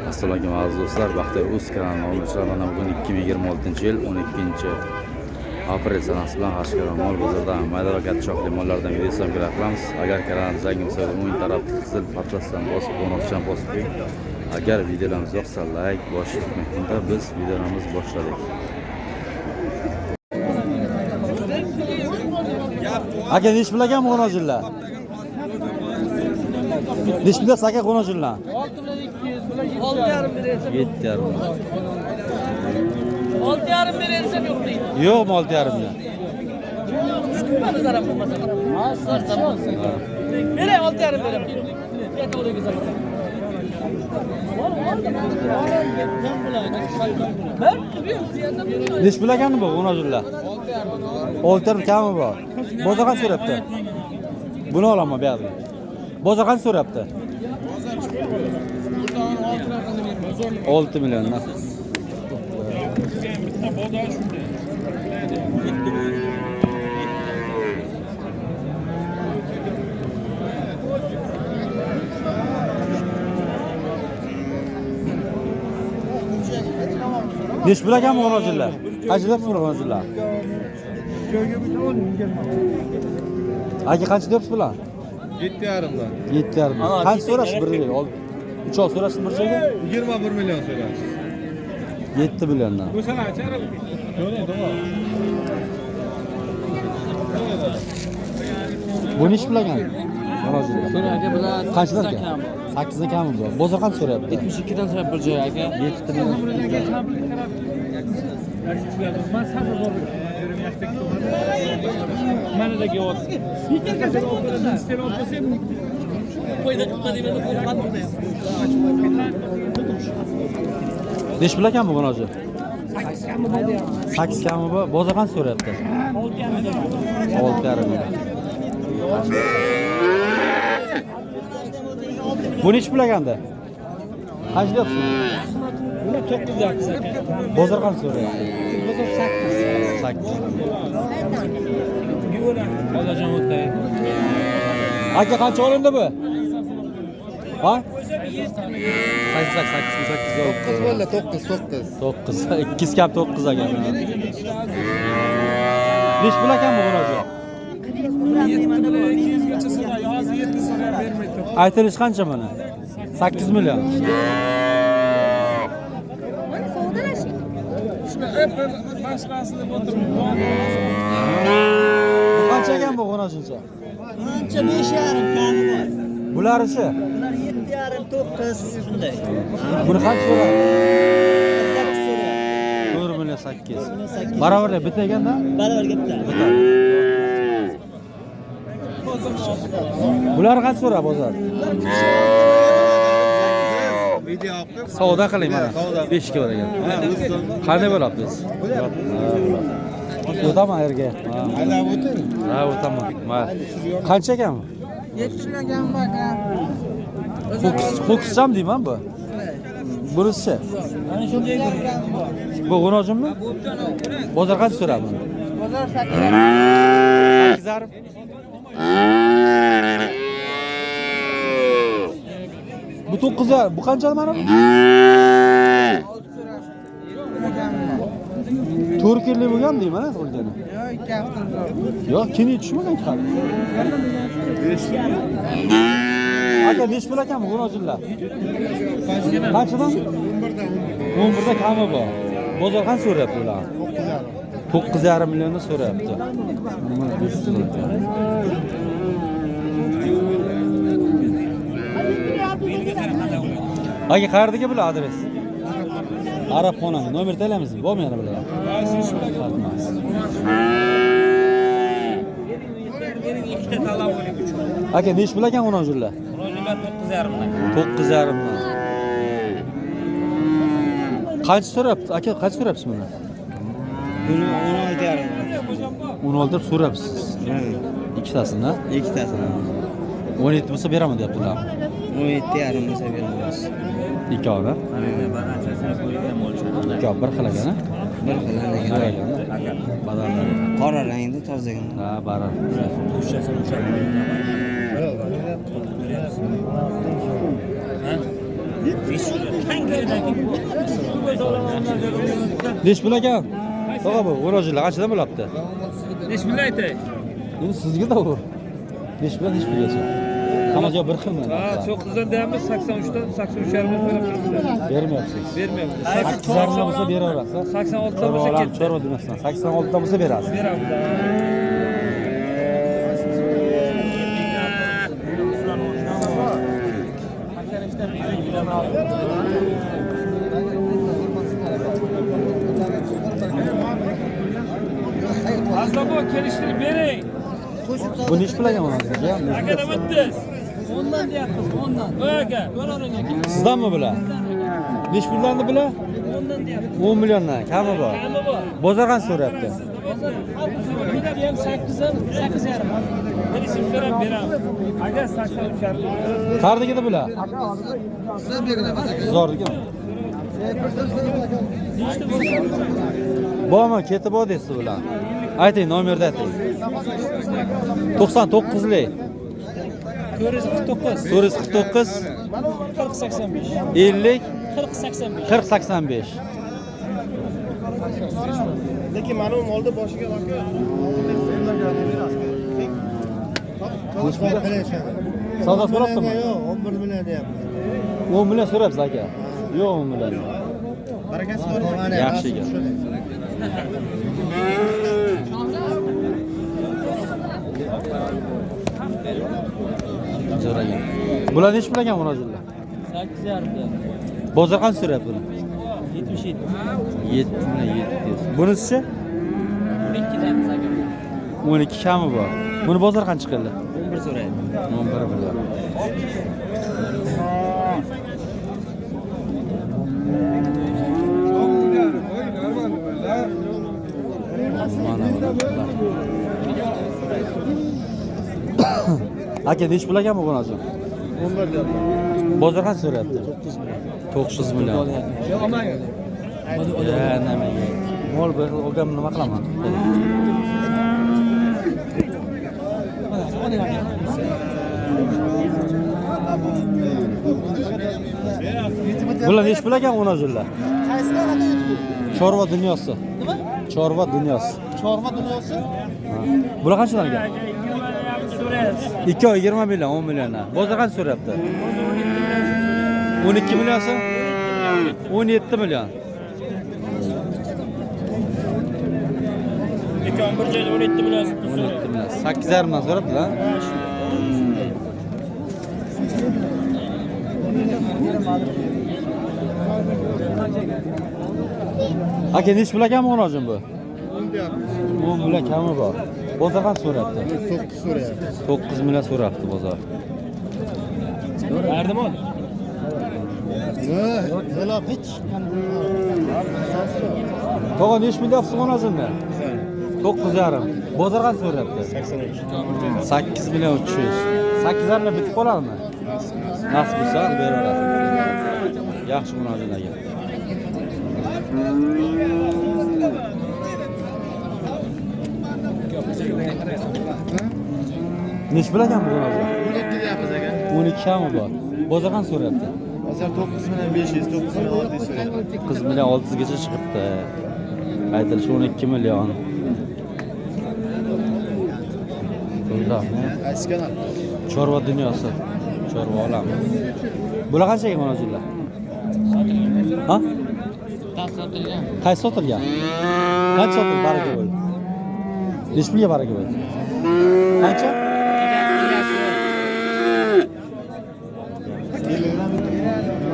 Assalomu alaykum aziz do'stlar, Baxtiyor Uz kanalining obunachilar, mana bugun 2026-yil 12-aprel sanasi bilan Qarshi mol bozoridan mayda katta shoxli mollardan video islomga qilamiz. Agar kanalimizga yangi bo'lsangiz, o'ng taraf qizil patlasdan bosib, qo'ng'iroqchani bosib qo'ying. Agar videolarimiz yoqsa, like bosib unda biz videolarimizni boshladik. Aka ish bilagan qo'nojillar. Ish bilasa aka qo'nojillar. 6,5 beresa. 7,5. 6,5 beresa yo'q deydi. Yo'qmi 6,5 dan? Bana zarar bo'lmasa. Beray 6,5 beraman. Yetovligi zarar. Ish bilaganmi bu qo'nojillar? 6,5 kami bor. Bozor qancha so'rabdi? Buni olaman bu yerda. Bozor qancha so'rabdi? 6 milliondan. Ish bilaganmi qo'nojillar? Qancha deb qo'nojillar? Aka qancha deb bular? 7,5 dan. 7,5. Qancha so'rash bir yil? 3 oy so'rash bir joyga? 21 million so'rash. 7 milliondan. Buni ish bilagan. Qo'nojillar. So'ra aka bular Qanchadan kam? 8 dan kami bor. Bozor qancha so'rayapti? 72 dan so'rab bir joy aka. 7 million. Manadagi ot. Qo'yda qilmadingmi? Qo'yda Ish bilaganmi qo'noji? 8 kami bor. Bozor qancha so'rayapti? 6,5 million. Buni ish bilaganda. Qancha deyapsiz? Bular 900 aka. Bozor qancha so'rayapti? Bozor 8. 8. Yo'la. Olajon o'tay. Aka qancha olindi bu? Ha? 8 yo'q. 9 bo'la 9. 9. 2 kam 9 ekan. Ish bilaganmi qo'noji? 200 gacha so'ray, hozir 7 so'ray bermaydi. Aytilish qancha mana? 8 million. Shuni Apple boshqasi deb o'tiribman. Qancha ekan bu qo'nojincha? Ancha 5,5 kami bor. Bularichi? Bular 7,5 9 shunday. Buni qancha so'radi? 8 so'ra. 4 million 8. Barobarda bitta ekanda? Baravarga bitta. Bular qancha so'ra bozor? Video olib Savdo qiling mana. 5 ga bor ekan. Qanday bo'lyapti biz? O'taman yerga. Haydab o'ting. Ha, o'taman. Qancha ekan bu? 7,5 bor. Fokuscham deyman bu. Bunisi. Mana shunday bor. Bu qo'nojimmi? Bozor qancha so'radi buni? Bozor 8. 8,5. Bu 9'a, bu qancha mana bu? 4 kunlik bo'lgan deyman, qilgani. Yo'q, 2 hafta zo'r. Yo'q, kini tushmagan hali. Aka, besh pul ekanmi qo'nojillar? Qanchadan? 11 da kami bor. Bozor qancha so'rayapti ular? 9,5 milliondan so'rayapti. Mana 500 million. Aka, qayerdagi bular adres? Arab xonami. Nomer taylamizmi? Bormi yana bular? Ikkita talab bo'ling uchun. Aka, nechi pul ekan qo'nojillar? Qo'nojillar 9,5 dan. 9,5 million. Qancha so'rabsiz? Aka, qancha so'rabsiz buni? Buni 16,5. 16 deb so'rabsiz. Ikkitasini? Ikkitasini. 17 bo'lsa beraman deyaptilar. 17,5 bo'lsa beramiz. Ikkovi. Ikkov bir xil ekan, Bir xil ekan. Badallar. Qora rangda tozagan. Ha, barar. Neç pul ekan? To'g'ri bu, o'rojlar qanchadan bo'libdi? Neç milyon aytay? Endi sizga da ur. Neç pul gacha? Hamma joy bir xilmi? Ha, çok güzel deyamiz 83'ten 83 yarımı so'rab turibdi. Bermayapsiz. Bermayapmiz. 8 bo'lsa beraverasiz. 86'dan bo'lsa ketdi. Chorva demasdan 86dan bo'lsa berasiz. Beramiz. Azda bu keliştirip verin. Bu neç pul ekan o'rojlar? Aka nima deyapsiz? Ondan deyapmiz, ondan. Aka. Ko'raring aka. Sizdanmi bular? Neç pullarni bular? Ondan deyapmiz. 10 milliondan kami bor. Kami bor. Bozor qancha so'rayapti? Bozor bir ham 8,5. Ben isim so'rab beramiz. Aka 83 yarım. Qardagida bular? Zordigimi? Bormi, ketib bor deysiz bular. Ayting, nomerni ayting. 99lik 449. 449 4085. 50 4085. 4085. Lekin mana bu molda boshiga aka. Savdosi bo'lyaptimi? Yo'q, 11 million deyapti. 10 million so'rayapsiz aka. Yo'q 10 million. Barakasi bor. Yaxshi gap. Zo'ragan. Bular nechi pul ekan murojaatlar? 8,5. Bozor qancha so'rayapti buni? 77. 7 million 700. Bunisi-chi? 12 deyapmiz aka. 12 kami bor. Buni bozor qancha qildi? 11 so'raydi. 11 million. Mana bular. Aka nechi pul ekan bu bunasi? 11 deyapti. Bozor qancha so'rayapti? 900 million. Ya nimaga? Mol bir olgam nima qilaman? Bular nechi pul ekan o'najillar? Chorva dunyosi. Nima? Chorva dunyosi. Chorva dunyosi? Bular qanchadan ekan? 2,20 million, 10 milliondan. Bozor qancha so'rayapti? 12 millionsi? 17 million. 17 milyon. 17 million. 8,5 dan so'rabdilar. Aka nechi pul ekan murojaat bu? 10 deyapti. 10 million kami bor. Bozor qancha so'rayapti? 9 so'rayapti. 9 million so'rayapti bozor. Verdim oğlum. Yo'q, yo'q hech. To'g'a nechi million so'nazimda? 9,5. Bozor qancha so'rayapti? 83. 8 million 300. 8,5 bitib qoladimi? Nasib bo'lsa beraverasiz. Yaxshi munosabatlarga. Nechi pul ekan bu munosabat? 12 deyapmiz aka. 12 kami bor. Bozor qancha so'rayapti? Hozir 9 million 500, 9 million 600 so'rayapti. 9 million 600 gacha chiqibdi. Aytilishi 12 million. Bunda Qaysi kanal? chorva dunyosi. Chorva olami. Bular qanchaga munosabatlar? Ha? Sotilgan. Qaysi sotilgan? Qancha sotildi baraka bo'ldi? Nechi pulga baraka bo'ldi? Qancha?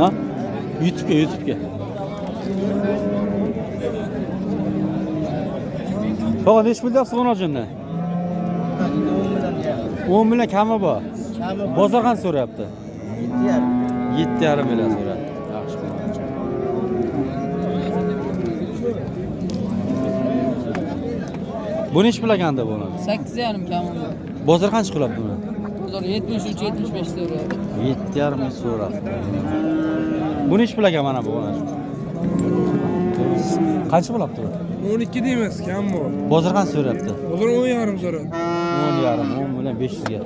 Ha? YouTube'ga. To'g'ri, nechi pul deyapsiz o'rojinni? 10 million kami bor. Bozor qancha so'rayapti? 7,5 million so'rayapti. Yaxshi. Bu nechi pul ekanda buni? 8,5 kami bor. Bozor qancha qilyapti buni? Bozor 73-75 so'raydi. 7,5 ming so'rabdi. Bu nechi pul ekan mana bu? Qancha bo'lyapti bu? 12 deymiz kam bu. Bozor qancha so'rayapti? Bozor 10,5 so'radi. 10,5, 10 million 500 ga.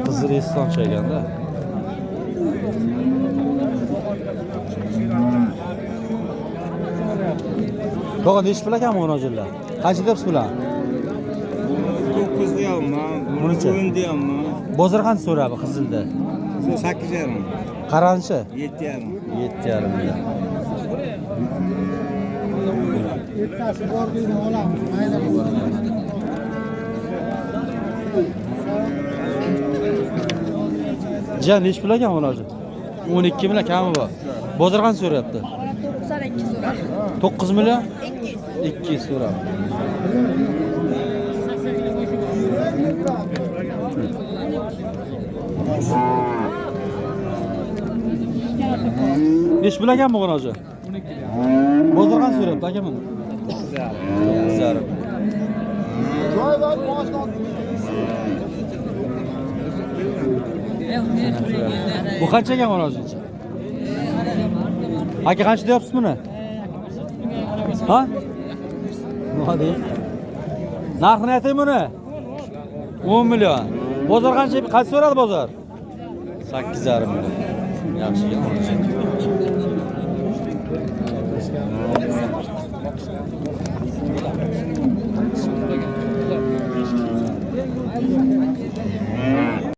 Qizil restoran chayganda. To'g'a nechi pul ekan bu nojillar? Qancha deyapsiz bular? 9 deyapman. Buncha? 10 deyapman. Bozor qancha so'rayapti Qizilda? 8,5. Qaranchi? 7,5. 7,5 million. Jiyan nechi pul ekan bu nojil? 12 million kami bor. Bozor qancha so'rayapti? 9 million? 200 so'rab. Nechi pul ekan bu nojil? Bozor qancha so'rayapti aka buni? 9,5. Bu qancha ekan bu nojilchi? Aka qancha deyapsiz buni? Ha? Nima deydi? Narxini ayting buni. 10 million. Bozor qancha? Qancha so'radi bozor? 8,5 million. Yaxshi ekan.